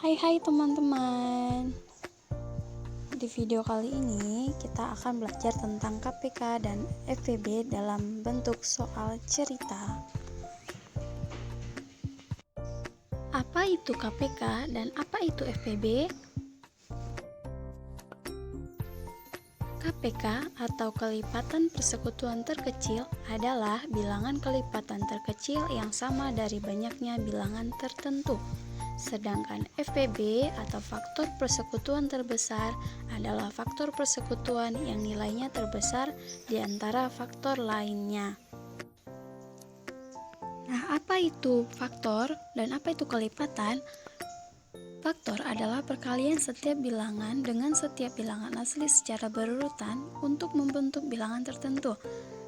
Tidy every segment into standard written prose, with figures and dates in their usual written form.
Hai teman-teman. Di video kali ini kita akan belajar tentang KPK dan FPB dalam bentuk soal cerita. Apa itu KPK dan apa itu FPB? KPK atau kelipatan persekutuan terkecil adalah bilangan kelipatan terkecil yang sama dari banyaknya bilangan tertentu. Sedangkan FPB atau faktor persekutuan terbesar adalah faktor persekutuan yang nilainya terbesar di antara faktor lainnya. Nah, apa itu faktor dan apa itu kelipatan? Faktor adalah perkalian setiap bilangan dengan setiap bilangan asli secara berurutan untuk membentuk bilangan tertentu.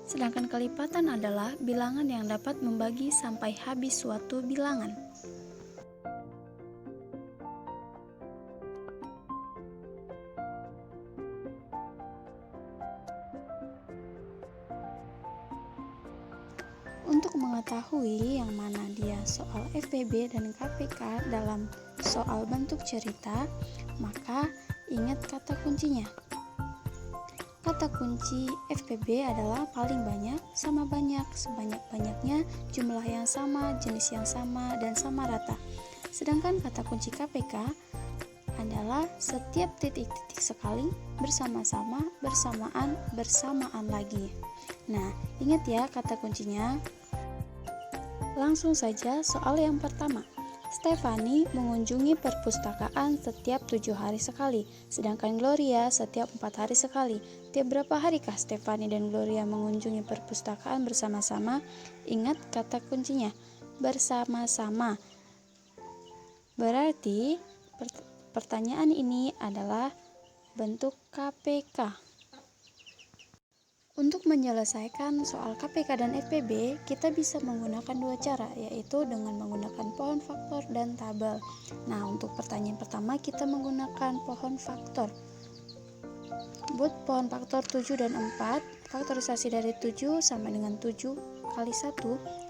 Sedangkan kelipatan adalah bilangan yang dapat membagi sampai habis suatu bilangan. Untuk mengetahui yang mana dia soal FPB dan KPK dalam soal bentuk cerita, maka ingat kata kuncinya. Kata kunci FPB adalah paling banyak, sama banyak, sebanyak-banyaknya, jumlah yang sama, jenis yang sama, dan sama rata. Sedangkan kata kunci KPK adalah setiap titik-titik sekali, bersama-sama, bersamaan lagi. Nah, ingat ya kata kuncinya. Langsung saja soal yang pertama. Stefani mengunjungi perpustakaan setiap 7 hari sekali, sedangkan Gloria setiap 4 hari sekali. Tiap berapa harikah Stefani dan Gloria mengunjungi perpustakaan bersama-sama? Ingat kata kuncinya, bersama-sama. Berarti pertanyaan ini adalah bentuk KPK. Untuk menyelesaikan soal KPK dan FPB, kita bisa menggunakan dua cara, yaitu dengan menggunakan pohon faktor dan tabel. Nah, untuk pertanyaan pertama kita menggunakan pohon faktor. Buat pohon faktor 7 dan 4, faktorisasi dari 7 sama dengan 7 kali 1,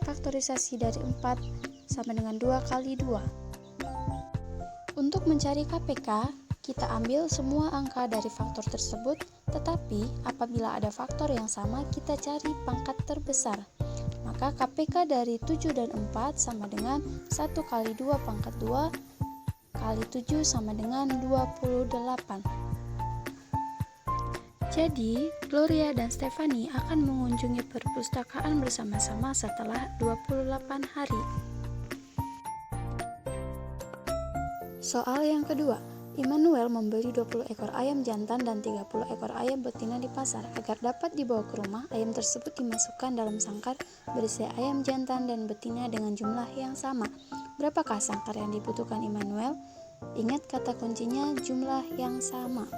faktorisasi dari 4 sama dengan 2 kali 2. Untuk mencari KPK, kita ambil semua angka dari faktor tersebut, tetapi apabila ada faktor yang sama, kita cari pangkat terbesar. Maka KPK dari 7 dan 4 sama dengan 1 kali 2 pangkat 2 kali 7 sama dengan 28. Jadi, Gloria dan Stefani akan mengunjungi perpustakaan bersama-sama setelah 28 hari. Soal yang kedua. Immanuel membeli 20 ekor ayam jantan dan 30 ekor ayam betina di pasar. Agar dapat dibawa ke rumah, ayam tersebut dimasukkan dalam sangkar berisi ayam jantan dan betina dengan jumlah yang sama. Berapakah sangkar yang dibutuhkan Immanuel? Ingat kata kuncinya jumlah yang sama.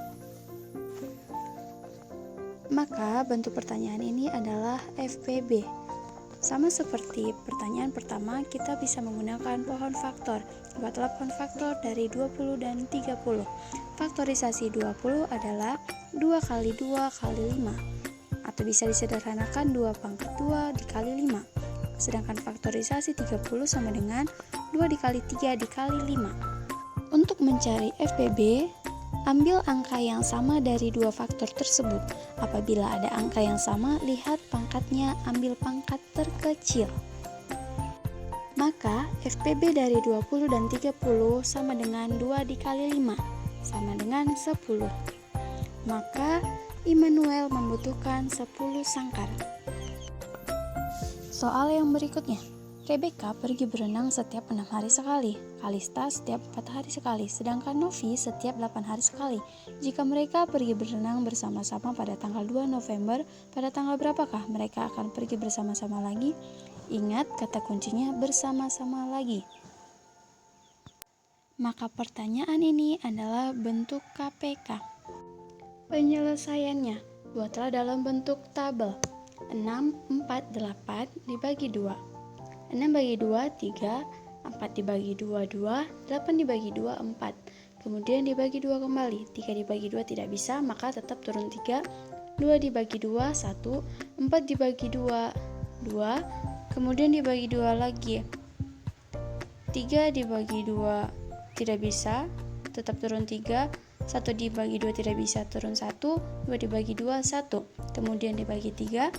Maka bentuk pertanyaan ini adalah FPB. Sama seperti pertanyaan pertama, kita bisa menggunakan pohon faktor. Buatlah pohon faktor dari 20 dan 30. Faktorisasi 20 adalah 2 kali 2 kali 5. Atau bisa disederhanakan 2 pangkat 2 dikali 5. Sedangkan faktorisasi 30 sama dengan 2 dikali 3 dikali 5. Untuk mencari FPB, ambil angka yang sama dari dua faktor tersebut. Apabila ada angka yang sama, lihat pangkatnya, ambil pangkat terkecil. Maka FPB dari 20 dan 30 sama dengan 2 dikali 5, sama dengan 10. Maka Immanuel membutuhkan 10 sangkar. Soal yang berikutnya. Rebecca pergi berenang setiap 6 hari sekali, Kalista setiap 4 hari sekali, sedangkan Novi setiap 8 hari sekali. Jika mereka pergi berenang bersama-sama pada tanggal 2 November, pada tanggal berapakah mereka akan pergi bersama-sama lagi? Ingat kata kuncinya bersama-sama lagi. Maka pertanyaan ini adalah bentuk KPK. Penyelesaiannya, buatlah dalam bentuk tabel. 6, 4, 8 dibagi 2. 6 bagi 2, 3, 4 dibagi 2, 2, 8 dibagi 2, 4. Kemudian dibagi 2 kembali, 3 dibagi 2 tidak bisa, maka tetap turun 3, 2 dibagi 2, 1, 4 dibagi 2, 2, kemudian dibagi 2 lagi, 3 dibagi 2, tidak bisa, tetap turun 3. 1 dibagi 2 tidak bisa, turun 1. 2 dibagi 2, 1. Kemudian dibagi 3.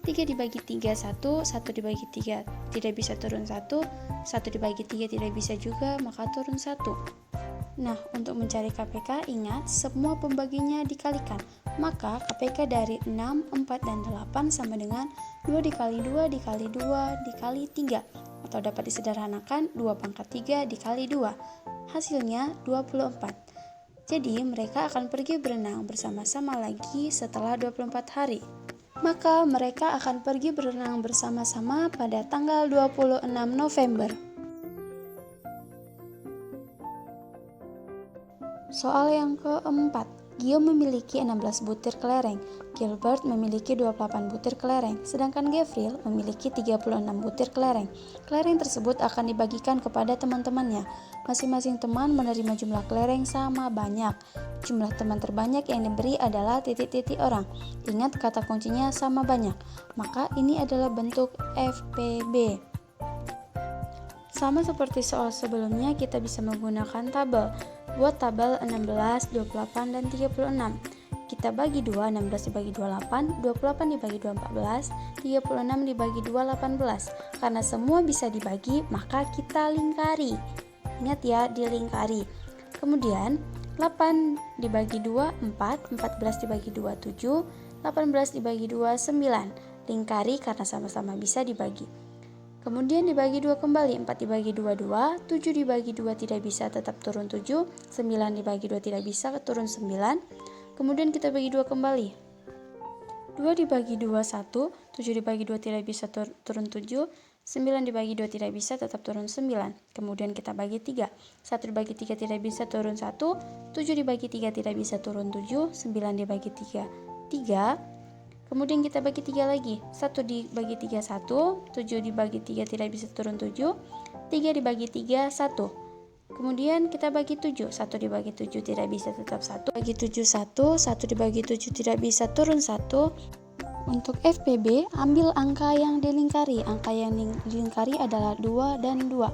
3 dibagi 3, 1. 1 dibagi 3 tidak bisa, turun 1. 1 dibagi 3 tidak bisa juga, maka turun 1. Nah, untuk mencari KPK, ingat semua pembaginya dikalikan. Maka KPK dari 6, 4, dan 8 sama dengan 2 dikali 2 dikali 2 dikali 3. Atau dapat disederhanakan 2 pangkat 3 dikali 2. Hasilnya 24. Jadi mereka akan pergi berenang bersama-sama lagi setelah 24 hari. Maka mereka akan pergi berenang bersama-sama pada tanggal 26 November. Soal yang keempat, Gio memiliki 16 butir kelereng, Gilbert memiliki 28 butir kelereng, sedangkan Gavril memiliki 36 butir kelereng. Kelereng tersebut akan dibagikan kepada teman-temannya. Masing-masing teman menerima jumlah kelereng sama banyak. Jumlah teman terbanyak yang diberi adalah titik-titik orang. Ingat kata kuncinya sama banyak. Maka ini adalah bentuk FPB. Sama seperti soal sebelumnya, kita bisa menggunakan tabel. Buat tabel 16, 28, dan 36. Kita bagi 2, 16 dibagi 2, 8, 28 dibagi 2, 14, 36 dibagi 2, 18. Karena semua bisa dibagi, maka kita lingkari. Ingat ya, dilingkari. Kemudian, 8 dibagi 2, 4, 14 dibagi 2, 7, 18 dibagi 2, 9. Lingkari karena sama-sama bisa dibagi. Kemudian dibagi 2 kembali, 4 dibagi 2, 2, 7 dibagi 2 tidak bisa, tetap turun 7, 9 dibagi 2 tidak bisa, turun 9. Kemudian kita bagi 2 kembali, 2 dibagi 2, 1, 7 dibagi 2 tidak bisa, turun 7, 9 dibagi 2 tidak bisa, tetap turun 9. Kemudian kita bagi 3, 1 dibagi 3 tidak bisa, turun 1, 7 dibagi 3 tidak bisa, turun 7, 9 dibagi 3, 3. Kemudian kita bagi 3 lagi, 1 dibagi 3, 1, 7 dibagi 3 tidak bisa, turun 7, 3 dibagi 3, 1. Kemudian kita bagi 7, 1 dibagi 7 tidak bisa, tetap 1, bagi 7, 1, 1 dibagi 7 tidak bisa, turun 1. Untuk FPB, ambil angka yang dilingkari. Angka yang dilingkari adalah 2 dan 2.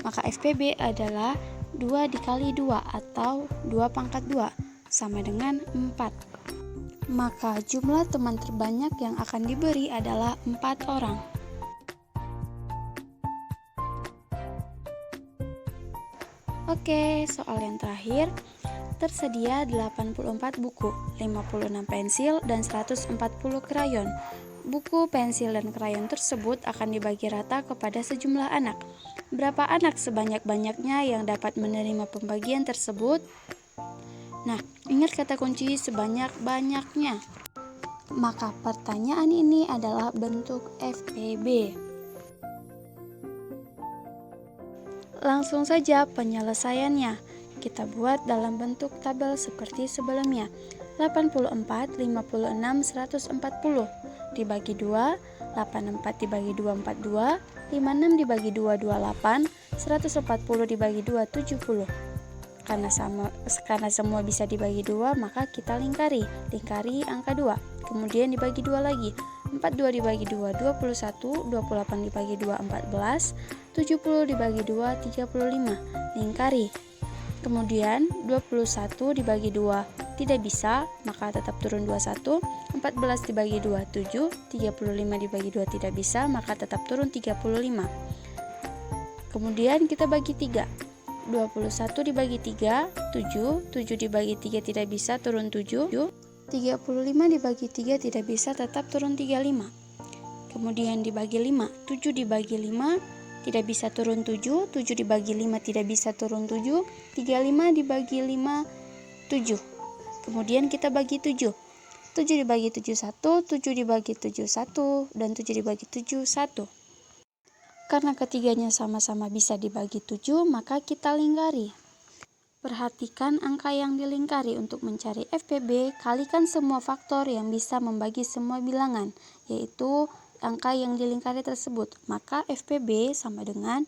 Maka FPB adalah 2 dikali 2 atau 2 pangkat 2 sama dengan 4. Maka jumlah teman terbanyak yang akan diberi adalah 4 orang. Oke, soal yang terakhir. Tersedia 84 buku, 56 pensil, dan 140 krayon. Buku, pensil, dan krayon tersebut akan dibagi rata kepada sejumlah anak. Berapa anak sebanyak-banyaknya yang dapat menerima pembagian tersebut? Nah, ingat kata kunci sebanyak-banyaknya. Maka pertanyaan ini adalah bentuk FPB. Langsung saja penyelesaiannya. Kita buat dalam bentuk tabel seperti sebelumnya. 84, 56, 140 dibagi 2, 84 dibagi 2, 42, 56 dibagi 2, 28, 140 dibagi 2, 70. Karena semua bisa dibagi 2, maka kita lingkari angka 2. Kemudian dibagi 2 lagi. 42 dibagi 2, 21, 28 dibagi 2, 14, 70 dibagi 2, 35. Lingkari. Kemudian 21 dibagi 2 tidak bisa, maka tetap turun 21. 14 dibagi 2, 7. 35 dibagi 2 tidak bisa, maka tetap turun 35. Kemudian kita bagi 3. 21 dibagi 3, 7. 7 dibagi 3 tidak bisa, turun 7. 35 dibagi 3 tidak bisa, tetap turun 35. Kemudian dibagi 5. 7 dibagi 5 tidak bisa, turun 7. 7 dibagi 5 tidak bisa, turun 7. 35 dibagi 5, 7. Kemudian kita bagi 7. 7 dibagi 7, 1. 7 dibagi 7, 1. Dan 7 dibagi 7, 1. Karena ketiganya sama-sama bisa dibagi 7, maka kita lingkari. Perhatikan angka yang dilingkari. Untuk mencari FPB, kalikan semua faktor yang bisa membagi semua bilangan, yaitu angka yang dilingkari tersebut. Maka FPB sama dengan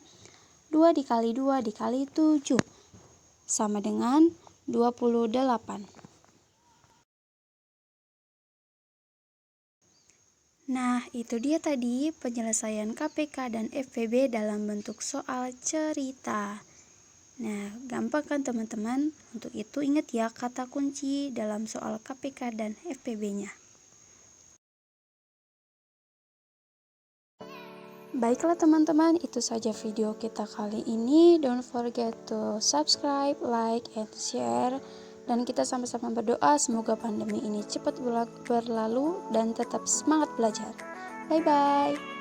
2 dikali 2 dikali 7, sama dengan 28. Nah, itu dia tadi penyelesaian KPK dan FPB dalam bentuk soal cerita. Nah, gampang kan teman-teman? Untuk itu ingat ya kata kunci dalam soal KPK dan FPB-nya. Baiklah teman-teman, itu saja video kita kali ini. Don't forget to subscribe, like, and share. Dan kita sama-sama berdoa semoga pandemi ini cepat berlalu dan tetap semangat belajar. Bye-bye.